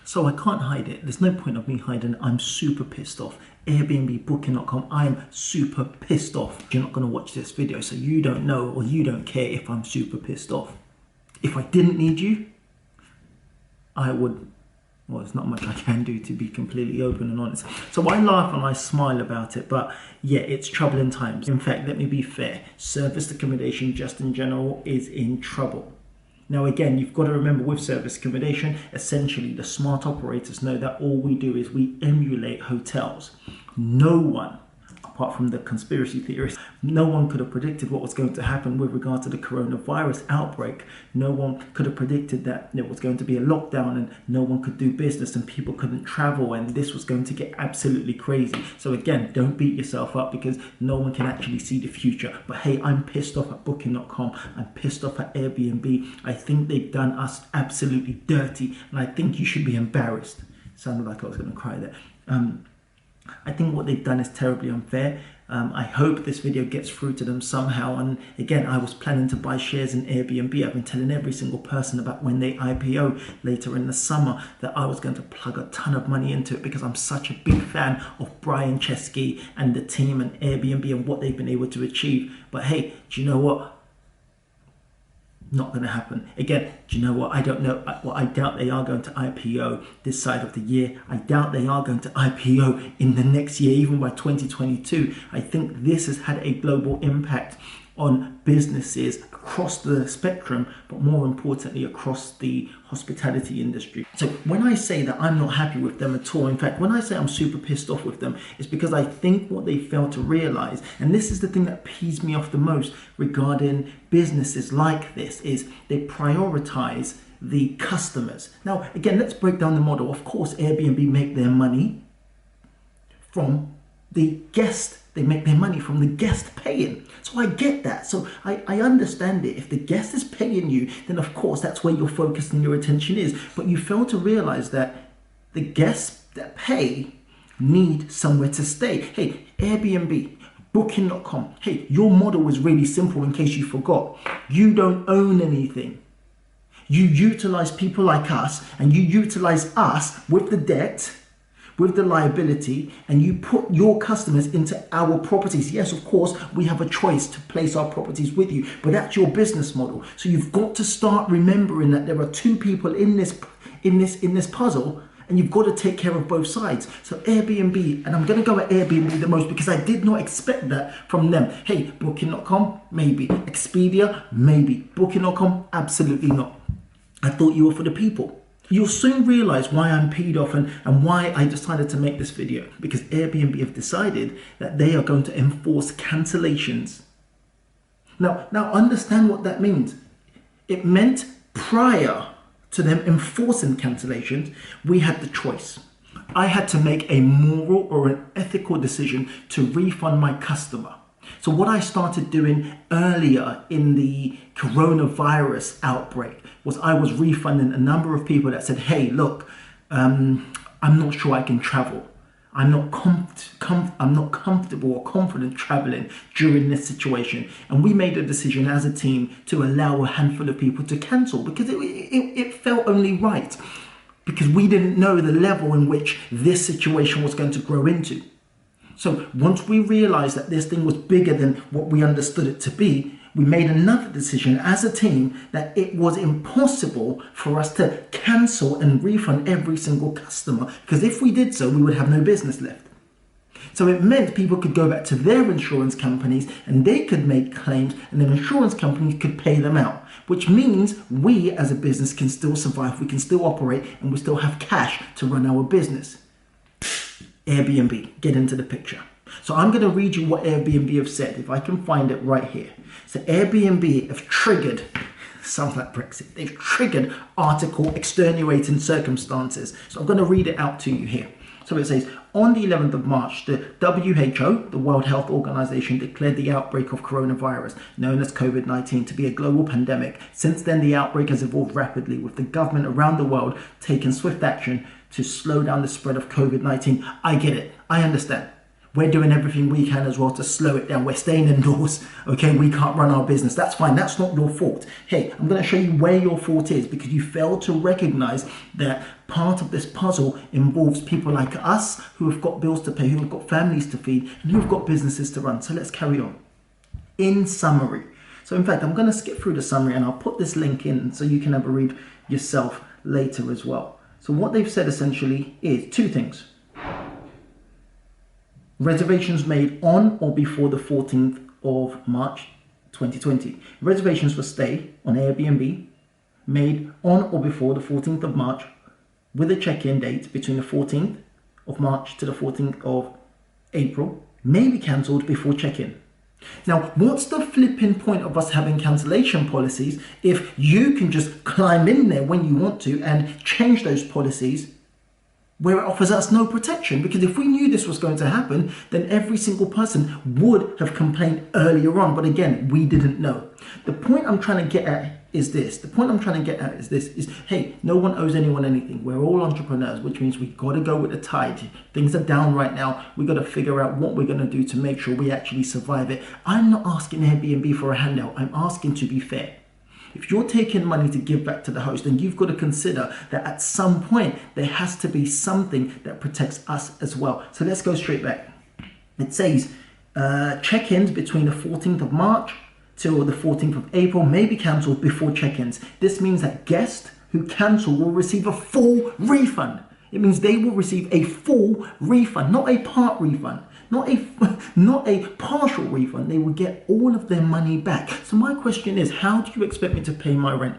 So I can't hide it. There's no point of me hiding it. I'm super pissed off. Airbnb, booking.com, I am super pissed off. You're not going to watch this video, so you don't know or you don't care if I'm super pissed off. If I didn't need you, I would, well, there's not much I can do, to be completely open and honest. So I laugh and I smile about it, but yeah, it's troubling times. In fact, let me be fair, service accommodation just in general is in trouble. Now again, you've got to remember with service accommodation, essentially the smart operators know that all we do is we emulate hotels. No one, apart from the conspiracy theorists, no one could have predicted what was going to happen with regard to the coronavirus outbreak. No one could have predicted that there was going to be a lockdown and no one could do business and people couldn't travel and this was going to get absolutely crazy. So again, don't beat yourself up because no one can actually see the future. But hey, I'm pissed off at booking.com. I'm pissed off at Airbnb. I think they've done us absolutely dirty and I think you should be embarrassed. Sounded like I was going to cry there. I think what they've done is terribly unfair. I hope this video gets through to them somehow. And again, I was planning to buy shares in Airbnb. I've been telling every single person about when they IPO later in the summer that I was going to plug a ton of money into it because I'm such a big fan of Brian Chesky and the team and Airbnb and what they've been able to achieve. But hey, do you know what? Not going to happen. Again, do you know what? I don't know. Well, I doubt they are going to IPO this side of the year. I doubt they are going to IPO in the next year, even by 2022. I think this has had a global impact on businesses across the spectrum, but more importantly, across the hospitality industry. So when I say that I'm not happy with them at all, in fact, when I say I'm super pissed off with them, it's because I think what they fail to realize, and this is the thing that pees me off the most regarding businesses like this, is they prioritize the customers. Now, again, let's break down the model. Of course, Airbnb make their money from the guest. They make their money from the guest paying. So I get that. So I understand it. If the guest is paying you, then of course that's where your focus and your attention is. But you fail to realize that the guests that pay need somewhere to stay. Hey, Airbnb, booking.com. Hey, your model is really simple in case you forgot. You don't own anything. You utilize people like us and you utilize us with the debt, with the liability, and you put your customers into our properties. Yes, of course, we have a choice to place our properties with you, but that's your business model. So you've got to start remembering that there are two people in this puzzle, and you've got to take care of both sides. So Airbnb, and I'm going to go at Airbnb the most because I did not expect that from them. Hey, booking.com, maybe. Expedia, maybe. Booking.com, absolutely not. I thought you were for the people. You'll soon realize why I'm peed off and why I decided to make this video, because Airbnb have decided that they are going to enforce cancellations. Now understand what that means. It meant prior to them enforcing cancellations, we had the choice. I had to make a moral or an ethical decision to refund my customer. So what I started doing earlier in the coronavirus outbreak was I was refunding a number of people that said, hey, look, I'm not sure I can travel. I'm not comfortable or confident traveling during this situation. And we made a decision as a team to allow a handful of people to cancel because it felt only right, because we didn't know the level in which this situation was going to grow into. So once we realized that this thing was bigger than what we understood it to be, we made another decision as a team that it was impossible for us to cancel and refund every single customer, because if we did so, we would have no business left. So it meant people could go back to their insurance companies and they could make claims and then insurance companies could pay them out, which means we as a business can still survive, we can still operate, and we still have cash to run our business. Airbnb, get into the picture. So I'm going to read you what Airbnb have said, if I can find it right here. So Airbnb have triggered, sounds like Brexit, they've triggered article extenuating circumstances. So I'm going to read it out to you here. So it says, on the 11th of March, the WHO, the World Health Organization, declared the outbreak of coronavirus, known as COVID-19, to be a global pandemic. Since then, the outbreak has evolved rapidly, with the government around the world taking swift action to slow down the spread of COVID-19. I get it. I understand. We're doing everything we can as well to slow it down. We're staying indoors. Okay, we can't run our business. That's fine. That's not your fault. Hey, I'm going to show you where your fault is, because you fail to recognize that part of this puzzle involves people like us who have got bills to pay, who have got families to feed, and who have got businesses to run. So let's carry on. In summary. So in fact, I'm going to skip through the summary and I'll put this link in so you can have a read yourself later as well. So what they've said essentially is two things. Reservations made on or before the 14th of March 2020. Reservations for stay on Airbnb made on or before the 14th of March with a check-in date between the 14th of March to the 14th of April may be cancelled before check-in. Now, what's the flipping point of us having cancellation policies if you can just climb in there when you want to and change those policies where it offers us no protection? Because if we knew this was going to happen, then every single person would have complained earlier on. But again, we didn't know. The point I'm trying to get at is this. Hey, no one owes anyone anything. We're all entrepreneurs, which means we've got to go with the tide. Things are down right now. We've got to figure out what we're going to do to make sure we actually survive it. I'm not asking Airbnb for a handout. I'm asking to be fair. If you're taking money to give back to the host, then you've got to consider that at some point there has to be something that protects us as well. So let's go straight back. It says check-ins between the 14th of March till the 14th of April may be cancelled before check-ins. This means that guests who cancel will receive a full refund. It means they will receive a full refund, not a part refund. Not a partial refund. They will get all of their money back. So my question is, how do you expect me to pay my rent?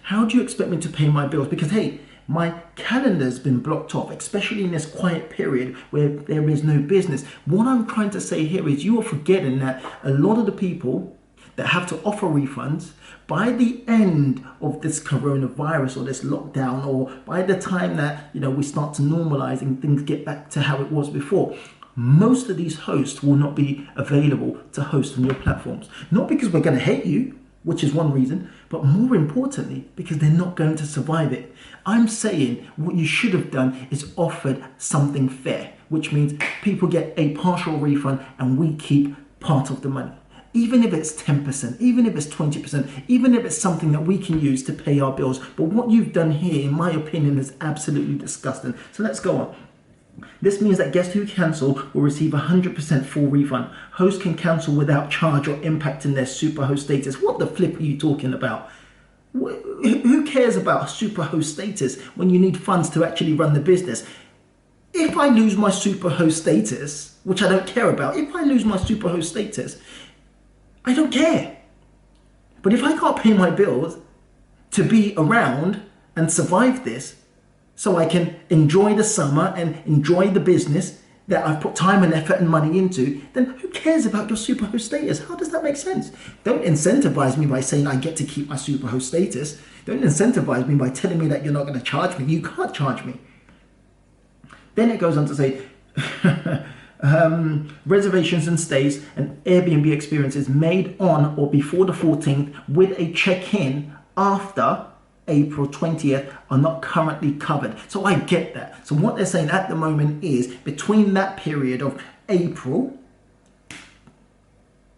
How do you expect me to pay my bills? Because hey, my calendar's been blocked off, especially in this quiet period where there is no business. What I'm trying to say here is you are forgetting that a lot of the people that have to offer refunds, by the end of this coronavirus or this lockdown, or by the time that we start to normalize and things get back to how it was before, most of these hosts will not be available to host on your platforms. Not because we're going to hate you, which is one reason, but more importantly, because they're not going to survive it. I'm saying what you should have done is offered something fair, which means people get a partial refund and we keep part of the money. Even if it's 10%, even if it's 20%, even if it's something that we can use to pay our bills. But what you've done here, in my opinion, is absolutely disgusting. So let's go on. This means that guests who cancel will receive 100% full refund. Hosts can cancel without charge or impacting their superhost status. What the flip are you talking about? Who cares about superhost status when you need funds to actually run the business? If I lose my superhost status, which I don't care about, if I lose my superhost status, I don't care. But if I can't pay my bills to be around and survive this, so I can enjoy the summer and enjoy the business that I've put time and effort and money into, then who cares about your superhost status? How does that make sense? Don't incentivize me by saying I get to keep my superhost status. Don't incentivize me by telling me that you're not going to charge me. You can't charge me. Then it goes on to say, reservations and stays and Airbnb experiences made on or before the 14th with a check-in after April 20th are not currently covered. So I get that. So what they're saying at the moment is between that period of April,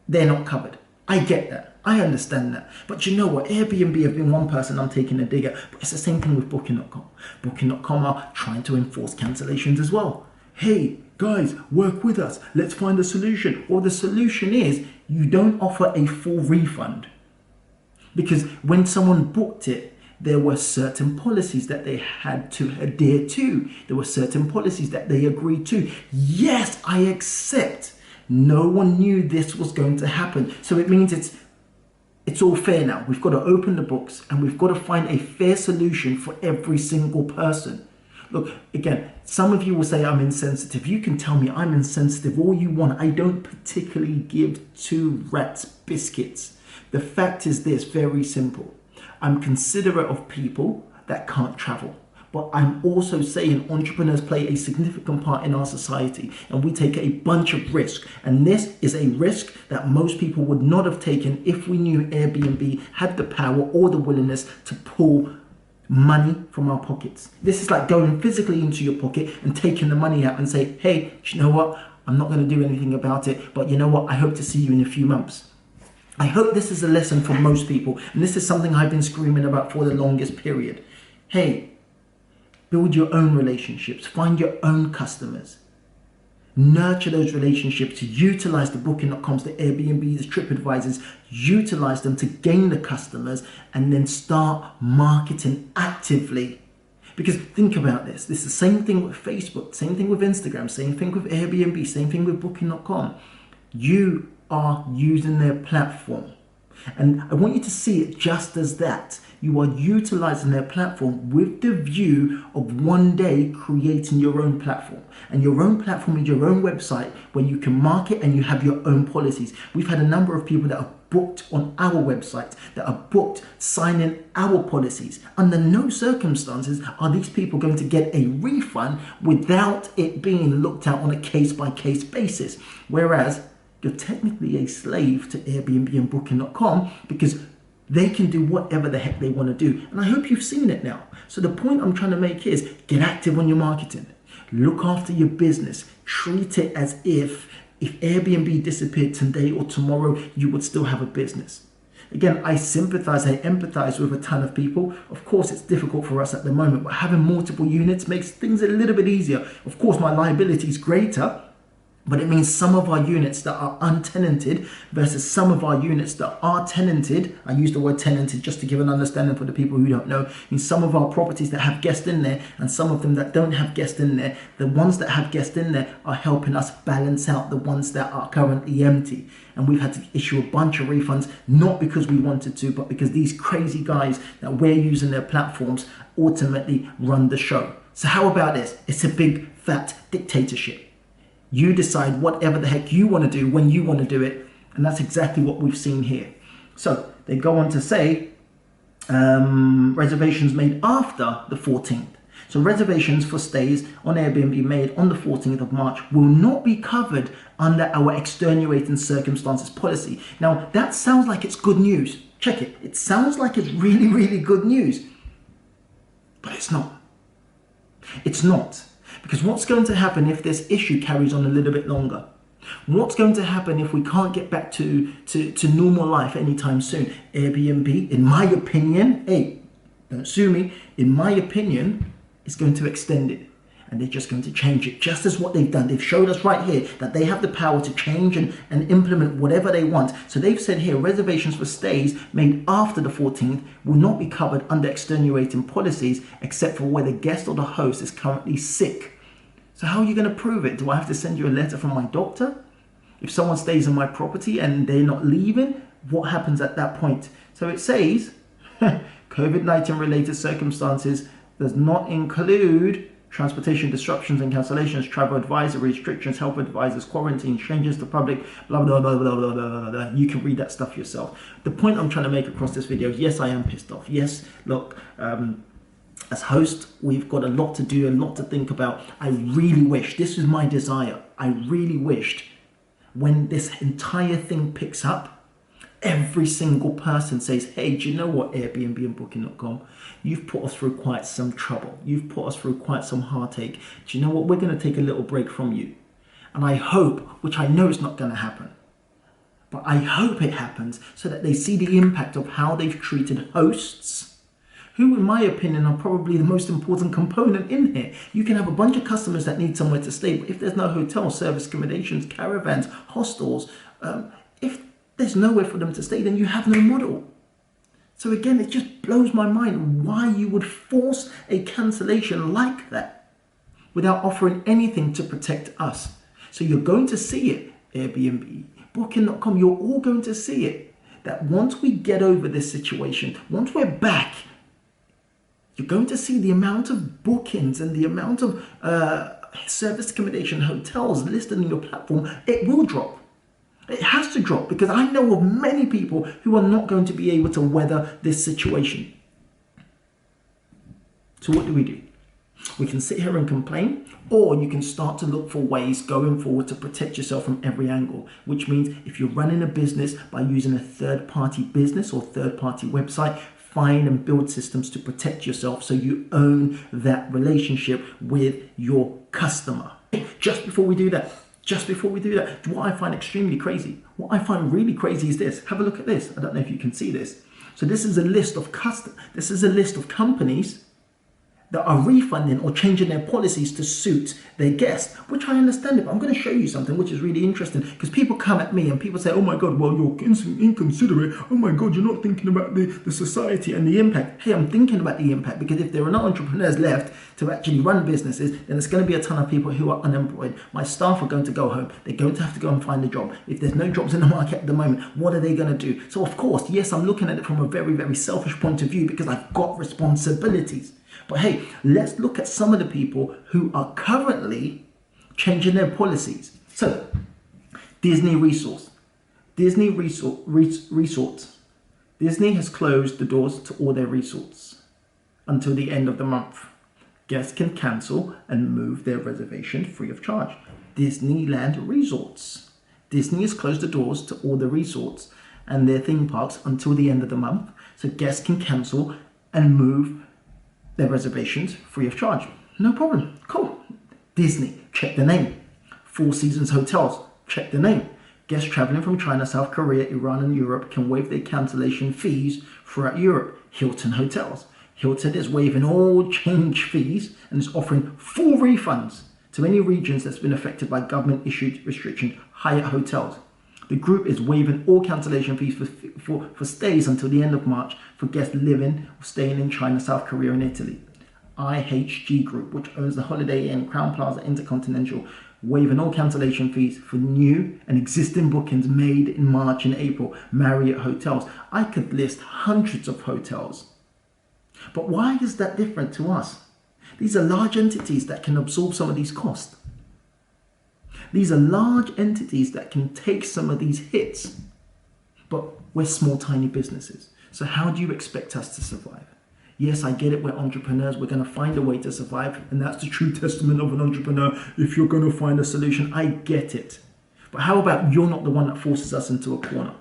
they're not covered. I get that. I understand that. But you know what? Airbnb have been one person I'm taking a dig at. But it's the same thing with Booking.com. Booking.com are trying to enforce cancellations as well. Hey, guys, work with us. Let's find a solution. Or the solution is you don't offer a full refund. Because when someone booked it, there were certain policies that they had to adhere to. There were certain policies that they agreed to. Yes, I accept. No one knew this was going to happen. So it means it's all fair now. We've got to open the books and we've got to find a fair solution for every single person. Look, again, some of you will say I'm insensitive. You can tell me I'm insensitive all you want. I don't particularly give two rats biscuits. The fact is this, very simple. I'm considerate of people that can't travel. But I'm also saying entrepreneurs play a significant part in our society and we take a bunch of risk. And this is a risk that most people would not have taken if we knew Airbnb had the power or the willingness to pull money from our pockets. This is like going physically into your pocket and taking the money out and say, hey, do you know what? I'm not going to do anything about it. But you know what? I hope to see you in a few months. I hope this is a lesson for most people. And this is something I've been screaming about for the longest period. Hey, build your own relationships. Find your own customers. Nurture those relationships. Utilize the booking.coms, the Airbnbs, the TripAdvisors. Utilize them to gain the customers and then start marketing actively. Because think about this. This is the same thing with Facebook, same thing with Instagram, same thing with Airbnb, same thing with booking.com. You are using their platform. And I want you to see it just as that. You are utilizing their platform with the view of one day creating your own platform. And your own platform is your own website where you can market and you have your own policies. We've had a number of people that are booked on our website, that are booked signing our policies. Under no circumstances are these people going to get a refund without it being looked at on a case-by-case basis. Whereas you're technically a slave to Airbnb and booking.com because they can do whatever the heck they want to do. And I hope you've seen it now. So the point I'm trying to make is get active on your marketing. Look after your business. Treat it as if Airbnb disappeared today or tomorrow, you would still have a business. Again, I sympathize, I empathize with a ton of people. Of course, it's difficult for us at the moment, but having multiple units makes things a little bit easier. Of course, my liability is greater, but it means some of our units that are untenanted versus some of our units that are tenanted. I use the word tenanted just to give an understanding for the people who don't know. I mean, some of our properties that have guests in there and some of them that don't have guests in there. The ones that have guests in there are helping us balance out the ones that are currently empty. And we've had to issue a bunch of refunds, not because we wanted to, but because these crazy guys that we're using their platforms ultimately run the show. So how about this? It's a big fat dictatorship. You decide whatever the heck you want to do when you want to do it. And that's exactly what we've seen here. So they go on to say reservations made after the 14th. So reservations for stays on Airbnb made on the 14th of March will not be covered under our extenuating circumstances policy. Now that sounds like it's good news. Check it. It sounds like it's really, really good news. But it's not. It's not. Because what's going to happen if this issue carries on a little bit longer? What's going to happen if we can't get back to normal life anytime soon? Airbnb, in my opinion, hey, don't sue me, in my opinion, is going to extend it. And they're just going to change it, just as what they've done. They've showed us right here that they have the power to change and implement whatever they want. So they've said here, reservations for stays made after the 14th will not be covered under extenuating policies, except for where the guest or the host is currently sick. So how are you going to prove it? Do I have to send you a letter from my doctor? If someone stays in my property and they're not leaving, what happens at that point? So it says, COVID-19 related circumstances does not include transportation disruptions and cancellations, travel advisory restrictions, health advisors, quarantine, changes to public, blah, blah, blah, blah, blah, blah, blah, blah. You can read that stuff yourself. The point I'm trying to make across this video is, yes, I am pissed off. Yes, look, as host, we've got a lot to do, a lot to think about. I really wish, this is my desire, I really wished when this entire thing picks up, every single person says, hey, do you know what, Airbnb and booking.com, you've put us through quite some trouble. You've put us through quite some heartache. Do you know what, we're going to take a little break from you. And I hope, which I know is not going to happen, but I hope it happens so that they see the impact of how they've treated hosts, who in my opinion are probably the most important component in here. You can have a bunch of customers that need somewhere to stay, but if there's no hotel, service accommodations, caravans, hostels, if there's nowhere for them to stay, then you have no model. So again, it just blows my mind why you would force a cancellation like that without offering anything to protect us. So you're going to see it, Airbnb, booking.com, you're all going to see it, that once we get over this situation, once we're back, you're going to see the amount of bookings and the amount of service accommodation hotels listed on your platform, it will drop. It has to drop, because I know of many people who are not going to be able to weather this situation. So what do? We can sit here and complain, or you can start to look for ways going forward to protect yourself from every angle, which means if you're running a business by using a third-party business or third-party website, find and build systems to protect yourself so you own that relationship with your customer. Just before we do that, Just before we do that, what I find extremely crazy, what I find really crazy is this. Have a look at this. I don't know if you can see this. So this is a list of companies that are refunding or changing their policies to suit their guests, which I understand it, but I'm going to show you something which is really interesting, because people come at me and people say, oh my God, well, you're inconsiderate. Oh my God, you're not thinking about the society and the impact. Hey, I'm thinking about the impact, because if there are no entrepreneurs left to actually run businesses, then there's going to be a ton of people who are unemployed. My staff are going to go home. They're going to have to go and find a job. If there's no jobs in the market at the moment, what are they going to do? So of course, yes, I'm looking at it from a very, very selfish point of view, because I've got responsibilities. But hey, let's look at some of the people who are currently changing their policies. So, Disney Resorts. Disney has closed the doors to all their resorts until the end of the month. Guests can cancel and move their reservation free of charge. Disneyland Resorts. Disney has closed the doors to all the resorts and their theme parks until the end of the month. So guests can cancel and move their reservations free of charge. No problem. Cool. Disney, check the name. Four Seasons Hotels, check the name. Guests traveling from China, South Korea, Iran, and Europe can waive their cancellation fees throughout Europe. Hilton Hotels. Hilton is waiving all change fees and is offering full refunds to any regions that's been affected by government-issued restriction. Hyatt Hotels. The group is waiving all cancellation fees for stays until the end of March for guests living or staying in China, South Korea, and Italy. IHG Group, which owns the Holiday Inn, Crown Plaza, Intercontinental, waiving all cancellation fees for new and existing bookings made in March and April. Marriott Hotels. I could list hundreds of hotels. But why is that different to us? These are large entities that can absorb some of these costs. These are large entities that can take some of these hits, but we're small, tiny businesses. So how do you expect us to survive? Yes, I get it. We're entrepreneurs. We're going to find a way to survive. And that's the true testament of an entrepreneur. If you're going to find a solution, I get it. But how about you're not the one that forces us into a corner?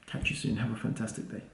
Catch you soon. Have a fantastic day.